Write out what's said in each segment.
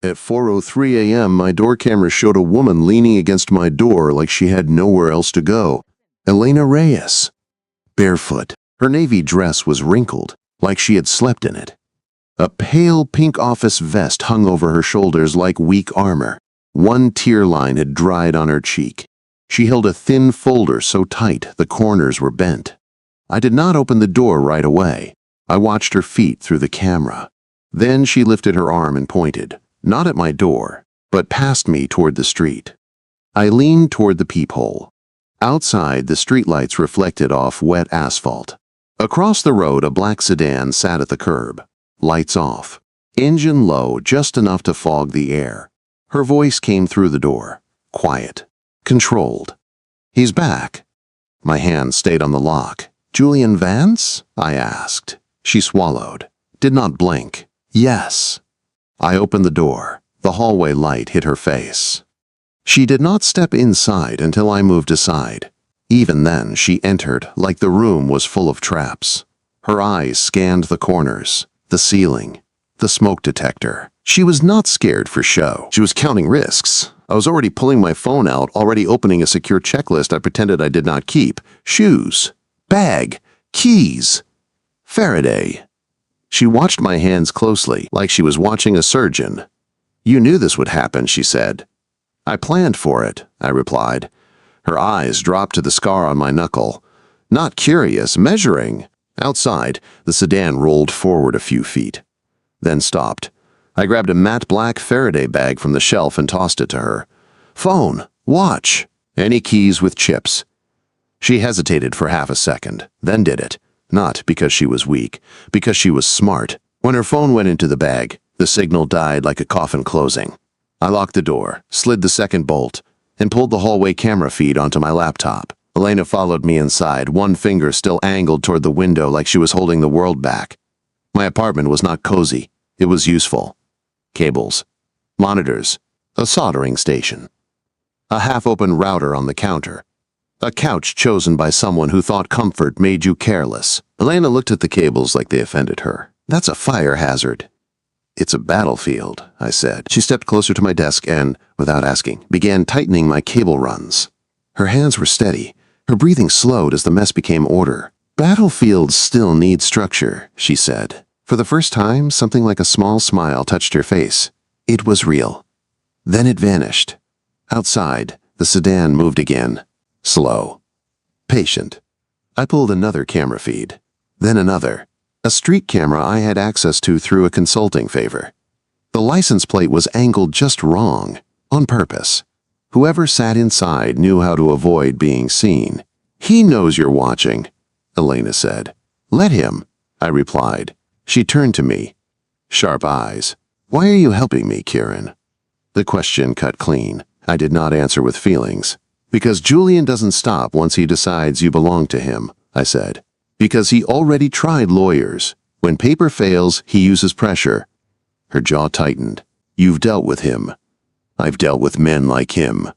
At 4:03 a.m., my door camera showed a woman leaning against my door like she had nowhere else to go. Elena Reyes. Barefoot. Her navy dress was wrinkled, like she had slept in it. A pale pink office vest hung over her shoulders like weak armor. One tear line had dried on her cheek. She held a thin folder so tight the corners were bent. I did not open the door right away. I watched her feet through the camera. Then she lifted her arm and pointed, not at my door, but past me toward the street. I leaned toward the peephole. Outside, the streetlights reflected off wet asphalt. Across the road, a black sedan sat at the curb. Lights off. Engine low, just enough to fog the air. Her voice came through the door. Quiet. Controlled. "He's back." My hand stayed on the lock. "Julian Vance?" I asked. She swallowed. Did not blink. "Yes." I opened the door. The hallway light hit her face. She did not step inside until I moved aside. Even then, she entered like the room was full of traps. Her eyes scanned the corners, the ceiling, the smoke detector. She was not scared for show. She was counting risks. I was already pulling my phone out, already opening a secure checklist I pretended I did not keep. Shoes, bag, keys. Faraday. She watched my hands closely, like she was watching a surgeon. "You knew this would happen," she said. "I planned for it," I replied. Her eyes dropped to the scar on my knuckle. Not curious, measuring. Outside, the sedan rolled forward a few feet, then stopped. I grabbed a matte black Faraday bag from the shelf and tossed it to her. "Phone, watch, any keys with chips." She hesitated for half a second, then did it. Not because she was weak, because she was smart. When her phone went into the bag, the signal died like a coffin closing. I locked the door, slid the second bolt, and pulled the hallway camera feed onto my laptop. Elena followed me inside, one finger still angled toward the window like she was holding the world back. My apartment was not cozy. It was useful. Cables, monitors, a soldering station, a half-open router on the counter, a couch chosen by someone who thought comfort made you careless. Elena looked at the cables like they offended her. "That's a fire hazard." "It's a battlefield," I said. She stepped closer to my desk and, without asking, began tightening my cable runs. Her hands were steady. Her breathing slowed as the mess became order. "Battlefields still need structure," she said. For the first time, something like a small smile touched her face. It was real. Then it vanished. Outside, the sedan moved again. Slow. Patient. I pulled another camera feed. Then another. A street camera I had access to through a consulting favor. The license plate was angled just wrong, on purpose. Whoever sat inside knew how to avoid being seen. "He knows you're watching," Elena said. "Let him," I replied. She turned to me. Sharp eyes. "Why are you helping me, Kieran?" The question cut clean. I did not answer with feelings. "Because Julian doesn't stop once he decides you belong to him," I said. "Because he already tried lawyers. When paper fails, he uses pressure." Her jaw tightened. "You've dealt with him." "I've dealt with men like him."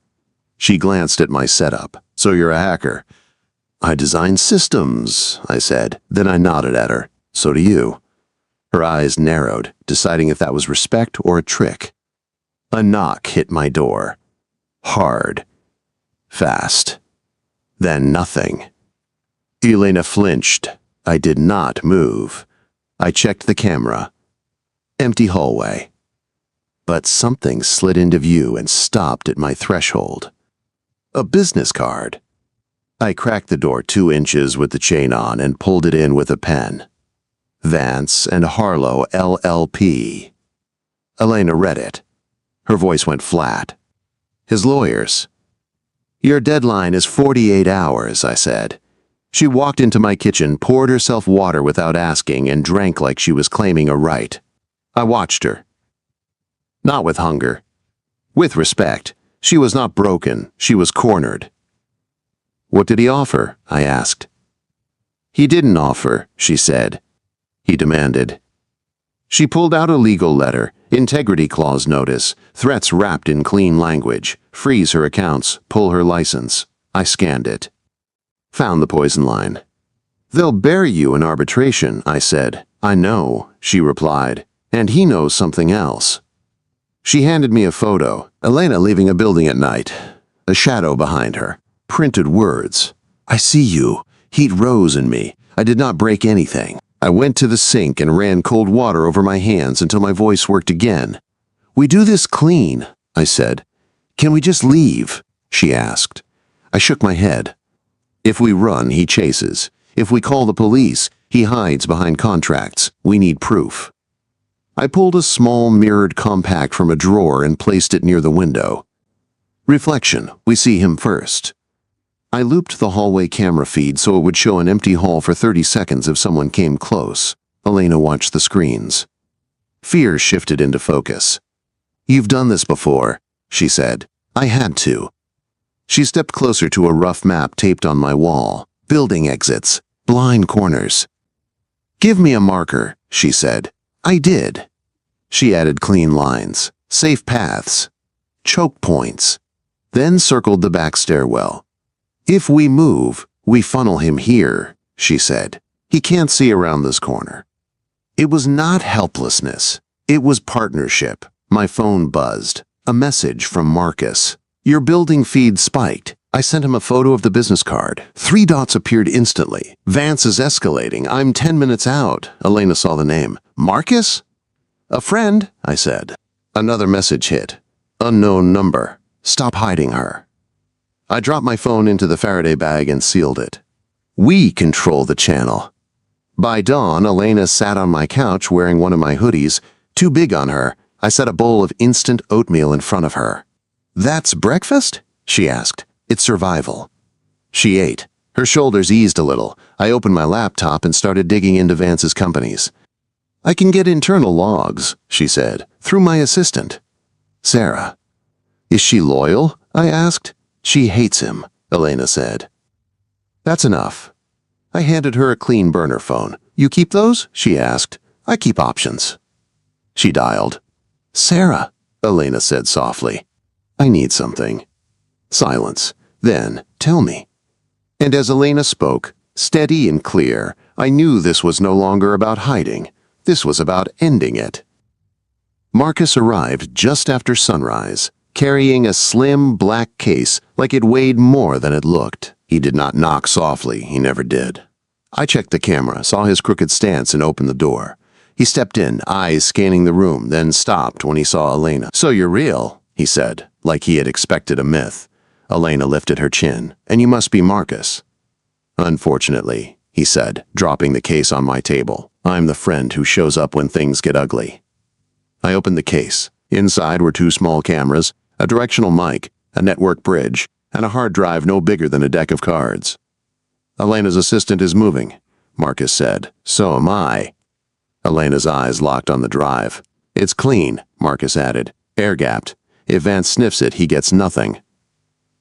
She glanced at my setup. "So you're a hacker?" "I design systems," I said. Then I nodded at her. "So do you." Her eyes narrowed, deciding if that was respect or a trick. A knock hit my door. Hard. Fast. Then nothing. Elena flinched. I did not move. I checked the camera. Empty hallway. But something slid into view and stopped at my threshold. A business card. I cracked the door 2 inches with the chain on and pulled it in with a pen. Vance and Harlow, LLP. Elena read it. Her voice went flat. "His lawyers." "Your deadline is 48 hours, I said. She walked into my kitchen, poured herself water without asking, and drank like she was claiming a right. I watched her. Not with hunger. With respect. She was not broken. She was cornered. "What did he offer?" I asked. "He didn't offer," she said. He demanded. She pulled out a legal letter, integrity clause notice, threats wrapped in clean language, freeze her accounts, pull her license. I scanned it. Found the poison line. "They'll bury you in arbitration," I said. "I know," she replied, "and he knows something else." She handed me a photo. Elena leaving a building at night. A shadow behind her. Printed words. I see you. Heat rose in me. I did not break anything. I went to the sink and ran cold water over my hands until my voice worked again. We do this clean, I said. Can we just leave? She asked. I shook my head. If we run, he chases. If we call the police, he hides behind contracts. We need proof. I pulled a small mirrored compact from a drawer and placed it near the window. Reflection, we see him first. I looped the hallway camera feed so it would show an empty hall for 30 seconds if someone came close. Elena watched the screens. Fear shifted into focus. You've done this before, she said. I had to. She stepped closer to a rough map taped on my wall. Building exits, blind corners. Give me a marker, she said. I did. She added clean lines, safe paths, choke points, then circled the back stairwell. If we move, we funnel him here, she said. He can't see around this corner. It was not helplessness. It was partnership. My phone buzzed. A message from Marcus. Your building feed spiked. I sent him a photo of the business card. 3 dots appeared instantly. Vance is escalating. I'm 10 minutes out. Elena saw the name. Marcus? A friend, I said. Another message hit. Unknown number. Stop hiding her. I dropped my phone into the Faraday bag and sealed it. We control the channel. By dawn, Elena sat on my couch wearing one of my hoodies. Too big on her, I set a bowl of instant oatmeal in front of her. That's breakfast? She asked. It's survival. She ate. Her shoulders eased a little. I opened my laptop and started digging into Vance's companies. I can get internal logs, she said, through my assistant. Sarah. Is she loyal? I asked. She hates him, Elena said. That's enough. I handed her a clean burner phone. You keep those? She asked. I keep options. She dialed. Sarah, Elena said softly. I need something. Silence. Then, tell me. And as Elena spoke, steady and clear, I knew this was no longer about hiding. This was about ending it. Marcus arrived just after sunrise, carrying a slim black case like it weighed more than it looked. He did not knock softly, he never did. I checked the camera, saw his crooked stance, and opened the door. He stepped in, eyes scanning the room, then stopped when he saw Elena. So you're real, he said, like he had expected a myth. Elena lifted her chin. And you must be Marcus. Unfortunately, he said, dropping the case on my table. I'm the friend who shows up when things get ugly. I opened the case. Inside were 2 small cameras, a directional mic, a network bridge, and a hard drive no bigger than a deck of cards. Elena's assistant is moving, Marcus said. So am I. Elena's eyes locked on the drive. It's clean, Marcus added. Air-gapped. If Vance sniffs it, he gets nothing.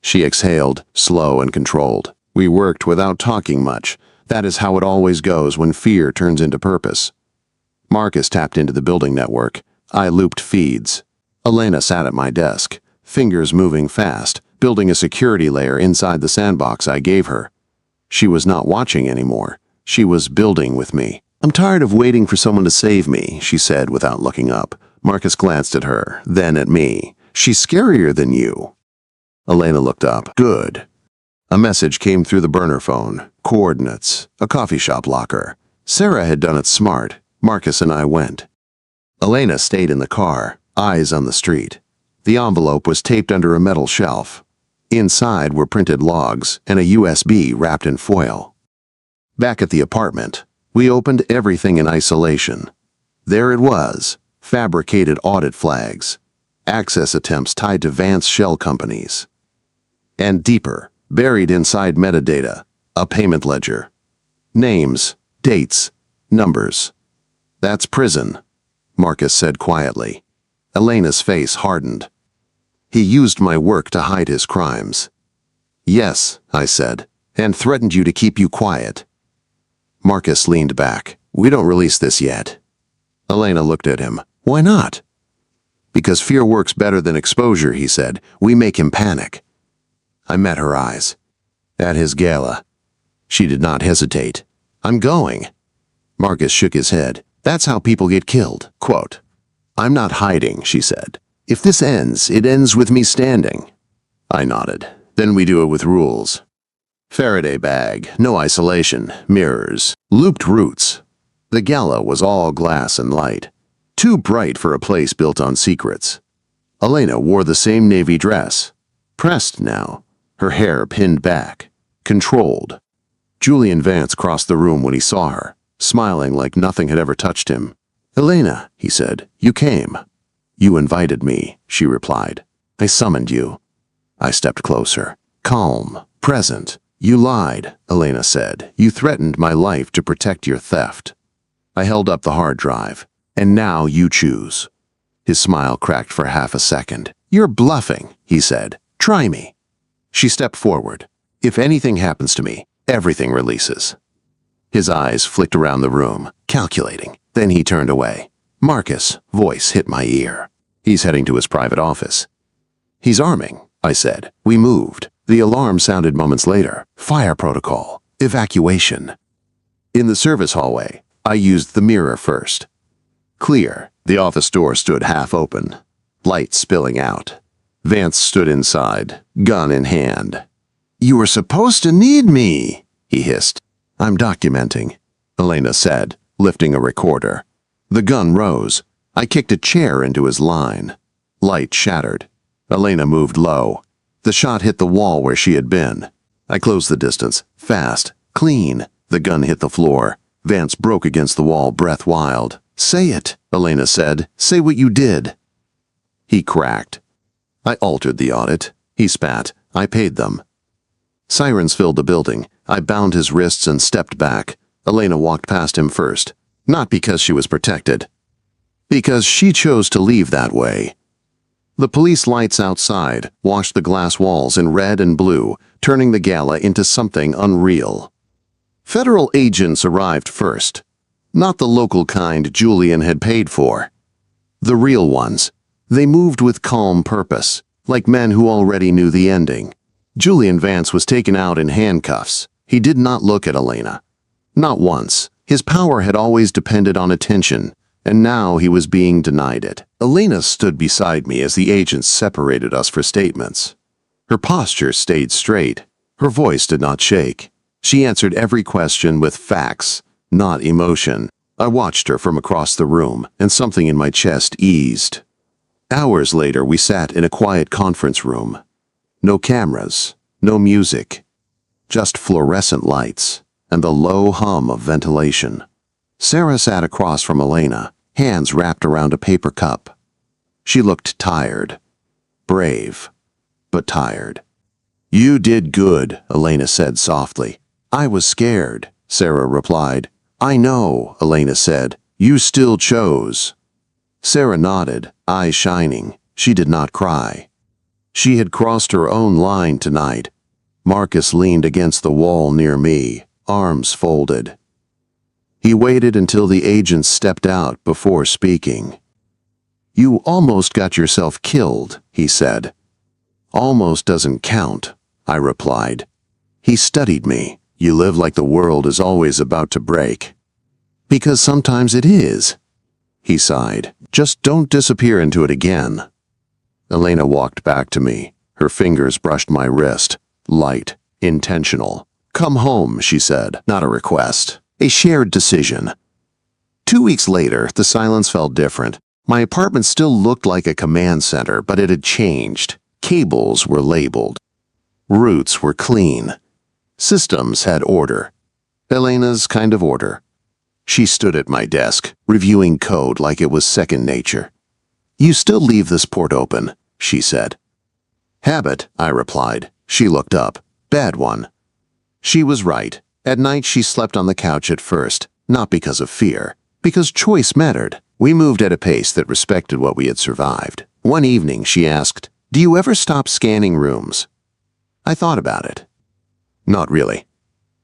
She exhaled, slow and controlled. We worked without talking much. That is how it always goes when fear turns into purpose. Marcus tapped into the building network. I looped feeds. Elena sat at my desk, fingers moving fast, building a security layer inside the sandbox I gave her. She was not watching anymore. She was building with me. I'm tired of waiting for someone to save me, she said without looking up. Marcus glanced at her, then at me. She's scarier than you. Elena looked up. Good. A message came through the burner phone. Coordinates. A coffee shop locker. Sarah had done it smart. Marcus and I went. Elena stayed in the car, eyes on the street. The envelope was taped under a metal shelf. Inside were printed logs and a USB wrapped in foil. Back at the apartment, we opened everything in isolation. There it was, fabricated audit flags, access attempts tied to Vance shell companies. And deeper, buried inside metadata, a payment ledger. Names, dates, numbers. That's prison, Marcus said quietly. Elena's face hardened. He used my work to hide his crimes. Yes, I said, and threatened you to keep you quiet. Marcus leaned back. We don't release this yet. Elena looked at him. Why not? Because fear works better than exposure, he said. We make him panic. I met her eyes. At his gala. She did not hesitate. I'm going. Marcus shook his head. That's how people get killed. Quote, I'm not hiding, she said. If this ends, it ends with me standing. I nodded. Then we do it with rules. Faraday bag, no isolation, mirrors, looped roots. The gala was all glass and light. Too bright for a place built on secrets. Elena wore the same navy dress. Pressed now, her hair pinned back. Controlled. Julian Vance crossed the room when he saw her, smiling like nothing had ever touched him. "Elena," he said, "you came." "You invited me," she replied. "I summoned you." I stepped closer. Calm, present. "You lied," Elena said. "You threatened my life to protect your theft." I held up the hard drive. "And now you choose." His smile cracked for half a second. "You're bluffing," he said. "Try me." She stepped forward. "If anything happens to me, everything releases." His eyes flicked around the room, calculating. Then he turned away. Marcus' voice hit my ear. "He's heading to his private office." "He's arming," I said. We moved. The alarm sounded moments later. Fire protocol. Evacuation. In the service hallway, I used the mirror first. Clear. The office door stood half open. Light spilling out. Vance stood inside, gun in hand. "You were supposed to need me," he hissed. "I'm documenting," Elena said, lifting a recorder. The gun rose. I kicked a chair into his line. Light shattered. Elena moved low. The shot hit the wall where she had been. I closed the distance. Fast. Clean. The gun hit the floor. Vance broke against the wall, breath wild. "Say it," Elena said. "Say what you did." He cracked. "I altered the audit." He spat. "I paid them." Sirens filled the building. I bound his wrists and stepped back. Elena walked past him first. Not because she was protected. Because she chose to leave that way. The police lights outside washed the glass walls in red and blue, turning the gala into something unreal. Federal agents arrived first. Not the local kind Julian had paid for. The real ones. They moved with calm purpose, like men who already knew the ending. Julian Vance was taken out in handcuffs. He did not look at Elena. Not once. His power had always depended on attention, and now he was being denied it. Elena stood beside me as the agents separated us for statements. Her posture stayed straight. Her voice did not shake. She answered every question with facts, not emotion. I watched her from across the room, and something in my chest eased. Hours later, we sat in a quiet conference room. No cameras, no music, just fluorescent lights and the low hum of ventilation. Sarah sat across from Elena, hands wrapped around a paper cup. She looked tired, brave, but tired. "You did good," Elena said softly. "I was scared," Sarah replied. "I know," Elena said. "You still chose." Sarah nodded, eyes shining. She did not cry. She had crossed her own line tonight. Marcus leaned against the wall near me, arms folded. He waited until the agents stepped out before speaking. "You almost got yourself killed," he said. "Almost doesn't count," I replied. He studied me. "You live like the world is always about to break." "Because sometimes it is." He sighed. "Just don't disappear into it again." Elena walked back to me. Her fingers brushed my wrist. Light, intentional. "Come home," she said, not a request. A shared decision. 2 weeks later, the silence felt different. My apartment still looked like a command center, but it had changed. Cables were labeled. Routes were clean. Systems had order. Elena's kind of order. She stood at my desk, reviewing code like it was second nature. "You still leave this port open," she said. "Habit," I replied. She looked up. "Bad one." She was right. At night she slept on the couch at first, not because of fear, because choice mattered. We moved at a pace that respected what we had survived. One evening she asked, "Do you ever stop scanning rooms?" I thought about it. Not really.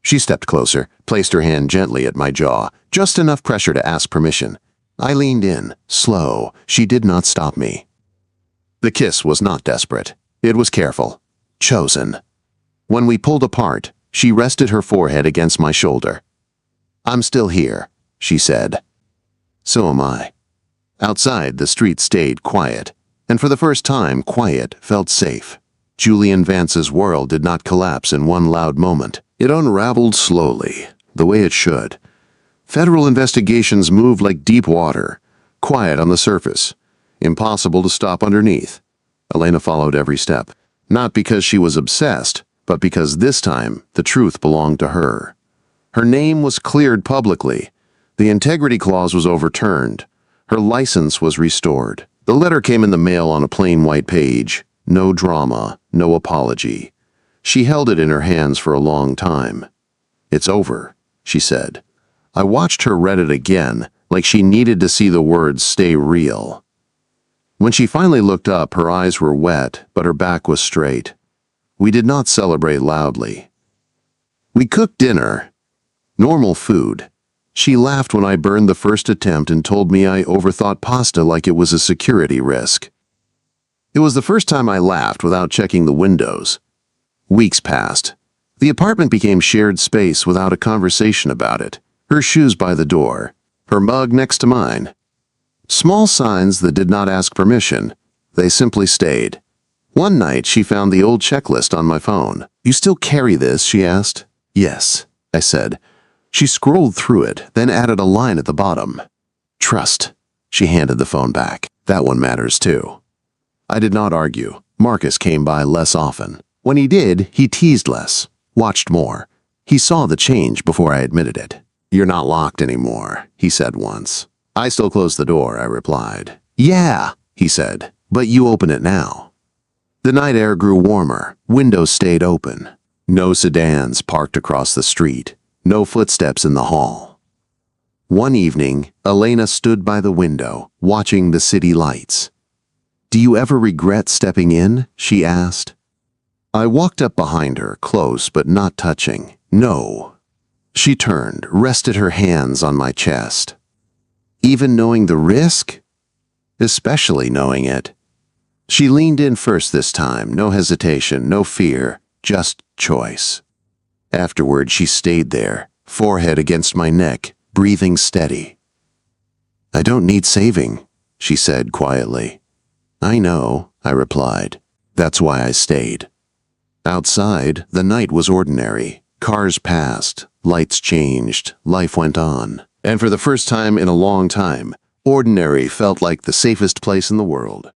She stepped closer, placed her hand gently at my jaw, just enough pressure to ask permission. I leaned in, slow. She did not stop me. The kiss was not desperate. It was careful. Chosen. When we pulled apart, she rested her forehead against my shoulder. "I'm still here," she said. "So am I." Outside, the street stayed quiet. And for the first time, quiet felt safe. Julian Vance's world did not collapse in one loud moment. It unraveled slowly, the way it should. Federal investigations moved like deep water, quiet on the surface, impossible to stop underneath. Elena followed every step, not because she was obsessed, but because this time the truth belonged to her. Her name was cleared publicly. The integrity clause was overturned. Her license was restored. The letter came in the mail on a plain white page. No drama, no apology. She held it in her hands for a long time. "It's over," she said. I watched her read it again, like she needed to see the words stay real. When she finally looked up, her eyes were wet, but her back was straight. We did not celebrate loudly. We cooked dinner. Normal food. She laughed when I burned the first attempt and told me I overthought pasta like it was a security risk. It was the first time I laughed without checking the windows. Weeks passed. The apartment became shared space without a conversation about it. Her shoes by the door, her mug next to mine. Small signs that did not ask permission. They simply stayed. One night she found the old checklist on my phone. "You still carry this?" she asked. "Yes," I said. She scrolled through it, then added a line at the bottom. "Trust." She handed the phone back. "That one matters too." I did not argue. Marcus came by less often. When he did, he teased less, watched more. He saw the change before I admitted it. "You're not locked anymore," he said once. "I still close the door," I replied. "Yeah," he said, "but you open it now." The night air grew warmer. Windows stayed open. No sedans parked across the street. No footsteps in the hall. One evening, Elena stood by the window, watching the city lights. "Do you ever regret stepping in?" she asked. I walked up behind her, close but not touching. "No." She turned, rested her hands on my chest. "Even knowing the risk?" "Especially knowing it." She leaned in first this time, no hesitation, no fear, just choice. Afterward, she stayed there, forehead against my neck, breathing steady. "I don't need saving," she said quietly. "I know," I replied. "That's why I stayed." Outside, the night was ordinary. Cars passed, lights changed, life went on. And for the first time in a long time, ordinary felt like the safest place in the world.